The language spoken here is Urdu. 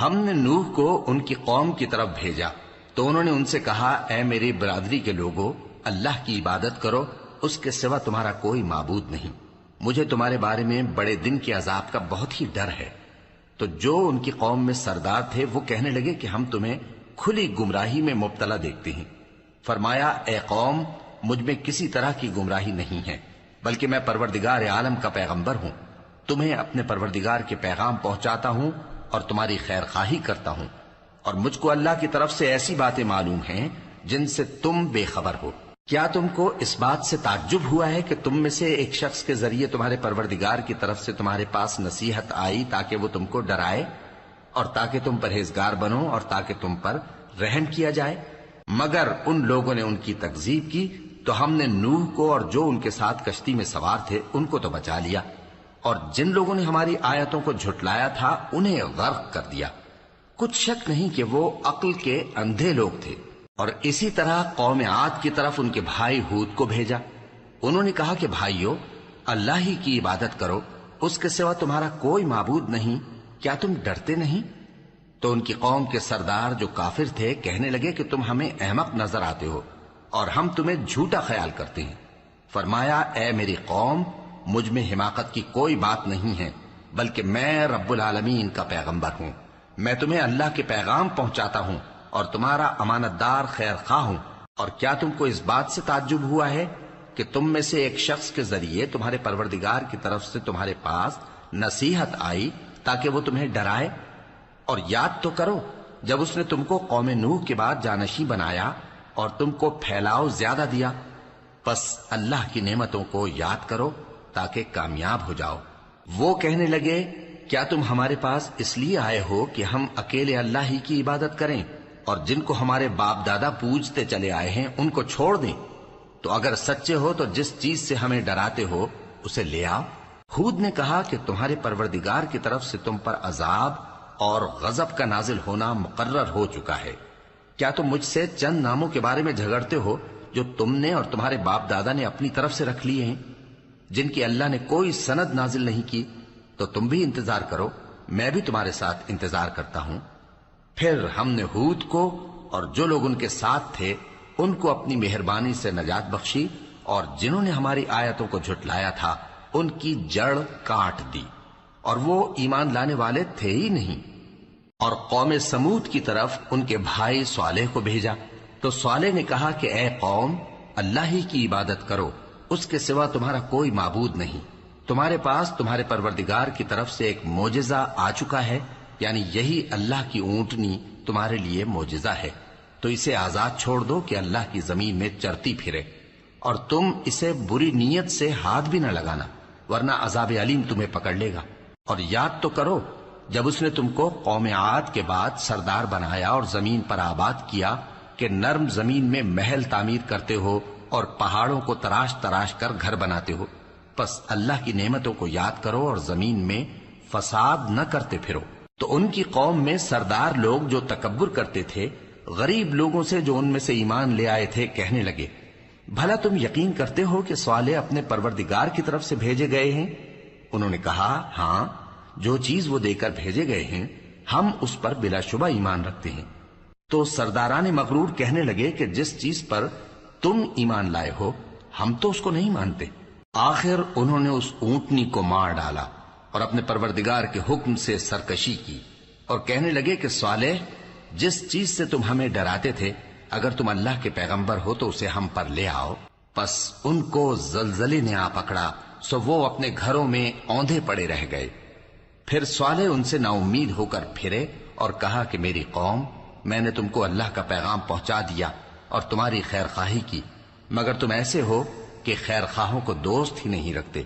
ہم نے نوح کو ان کی قوم کی طرف بھیجا تو انہوں نے ان سے کہا، اے میری برادری کے لوگوں، اللہ کی عبادت کرو، اس کے سوا تمہارا کوئی معبود نہیں۔ مجھے تمہارے بارے میں بڑے دن کے عذاب کا بہت ہی ڈر ہے۔ تو جو ان کی قوم میں سردار تھے وہ کہنے لگے کہ ہم تمہیں کھلی گمراہی میں مبتلا دیکھتے ہیں۔ فرمایا، اے قوم، مجھ میں کسی طرح کی گمراہی نہیں ہے، بلکہ میں پروردگار عالم کا پیغمبر ہوں۔ تمہیں اپنے پروردگار کے پیغام پہنچاتا ہوں اور تمہاری خیر خواہی کرتا ہوں، اور مجھ کو اللہ کی طرف سے ایسی باتیں معلوم ہیں جن سے تم بے خبر ہو۔ کیا تم کو اس بات سے تعجب ہوا ہے کہ تم میں سے ایک شخص کے ذریعے تمہارے پروردگار کی طرف سے تمہارے پاس نصیحت آئی تاکہ وہ تم کو ڈرائے اور تاکہ تم پرہیزگار بنو اور تاکہ تم پر رحم کیا جائے؟ مگر ان لوگوں نے ان کی تکذیب کی تو ہم نے نوح کو اور جو ان کے ساتھ کشتی میں سوار تھے ان کو تو بچا لیا، اور جن لوگوں نے ہماری آیتوں کو جھٹلایا تھا انہیں غرق کر دیا۔ کچھ شک نہیں کہ وہ عقل کے اندھے لوگ تھے۔ اور اسی طرح قوم عاد کی طرف ان کے بھائی ہود کو بھیجا۔ انہوں نے کہا کہ بھائیو، اللہ ہی کی عبادت کرو، اس کے سوا تمہارا کوئی معبود نہیں، کیا تم ڈرتے نہیں؟ تو ان کی قوم کے سردار جو کافر تھے کہنے لگے کہ تم ہمیں احمق نظر آتے ہو اور ہم تمہیں جھوٹا خیال کرتے ہیں۔ فرمایا، اے میری قوم، مجھ میں حماقت کی کوئی بات نہیں ہے، بلکہ میں رب العالمین کا پیغمبر ہوں۔ میں تمہیں اللہ کے پیغام پہنچاتا ہوں اور تمہارا امانت دار خیر خواہ ہوں۔ اور کیا تم کو اس بات سے تعجب ہوا ہے کہ تم میں سے ایک شخص کے ذریعے تمہارے پروردگار کی طرف سے تمہارے پاس نصیحت آئی تاکہ وہ تمہیں ڈرائے؟ اور یاد تو کرو جب اس نے تم کو قوم نوح کے بعد جانشین بنایا اور تم کو پھیلاؤ زیادہ دیا۔ پس اللہ کی نعمتوں کو یاد کرو تاکہ کامیاب ہو جاؤ۔ وہ کہنے لگے، کیا تم ہمارے پاس اس لیے آئے ہو کہ ہم اکیلے اللہ ہی کی عبادت کریں اور جن کو ہمارے باپ دادا پوجتے چلے آئے ہیں ان کو چھوڑ دیں؟ تو اگر سچے ہو تو جس چیز سے ہمیں ڈراتے ہو اسے لے آؤ۔ ہود نے کہا کہ تمہارے پروردگار کی طرف سے تم پر عذاب اور غضب کا نازل ہونا مقرر ہو چکا ہے۔ کیا تم مجھ سے چند ناموں کے بارے میں جھگڑتے ہو جو تم نے اور تمہارے باپ دادا نے اپنی طرف سے رکھ لیے ہیں، جن کی اللہ نے کوئی سند نازل نہیں کی؟ تو تم بھی انتظار کرو، میں بھی تمہارے ساتھ انتظار کرتا ہوں۔ پھر ہم نے ہود کو اور جو لوگ ان کے ساتھ تھے ان کو اپنی مہربانی سے نجات بخشی، اور جنہوں نے ہماری آیتوں کو جھٹلایا تھا ان کی جڑ کاٹ دی، اور وہ ایمان لانے والے تھے ہی نہیں۔ اور قوم سمود کی طرف ان کے بھائی صالح کو بھیجا تو صالح نے کہا کہ اے قوم، اللہ ہی کی عبادت کرو، اس کے سوا تمہارا کوئی معبود نہیں۔ تمہارے پاس تمہارے پروردگار کی طرف سے ایک معجزہ آ چکا ہے، یعنی یہی اللہ کی اونٹنی تمہارے لیے معجزہ ہے، تو اسے آزاد چھوڑ دو کہ اللہ کی زمین میں چرتی پھرے، اور تم اسے بری نیت سے ہاتھ بھی نہ لگانا، ورنہ عذاب علیم تمہیں پکڑ لے گا۔ اور یاد تو کرو جب اس نے تم کو قوم عاد کے بعد سردار بنایا اور زمین پر آباد کیا کہ نرم زمین میں محل تعمیر کرتے ہو اور پہاڑوں کو تراش تراش کر گھر بناتے ہو۔ پس اللہ کی نعمتوں کو یاد کرو اور زمین میں فساد نہ کرتے پھرو۔ تو ان کی قوم میں سردار لوگ جو تکبر کرتے تھے غریب لوگوں سے جو ان میں سے ایمان لے آئے تھے کہنے لگے، بھلا تم یقین کرتے ہو کہ صالح اپنے پروردگار کی طرف سے بھیجے گئے ہیں؟ انہوں نے کہا، ہاں، جو چیز وہ دے کر بھیجے گئے ہیں ہم اس پر بلا شبہ ایمان رکھتے ہیں۔ تو سرداران مغرور کہنے لگے کہ جس چیز پر تم ایمان لائے ہو ہم تو اس کو نہیں مانتے۔ آخر انہوں نے اس اونٹنی کو مار ڈالا اور اپنے پروردگار کے حکم سے سرکشی کی، اور کہنے لگے کہ صالح، جس چیز سے تم ہمیں ڈراتے تھے اگر تم اللہ کے پیغمبر ہو تو اسے ہم پر لے آؤ۔ پس ان کو زلزلے نے آ پکڑا، سو وہ اپنے گھروں میں اوندھے پڑے رہ گئے۔ پھر صالح ان سے نا امید ہو کر پھرے اور کہا کہ میری قوم، میں نے تم کو اللہ کا پیغام پہنچا دیا اور تمہاری خیر خواہی کی، مگر تم ایسے ہو کہ خیر خواہوں کو دوست ہی نہیں رکھتے۔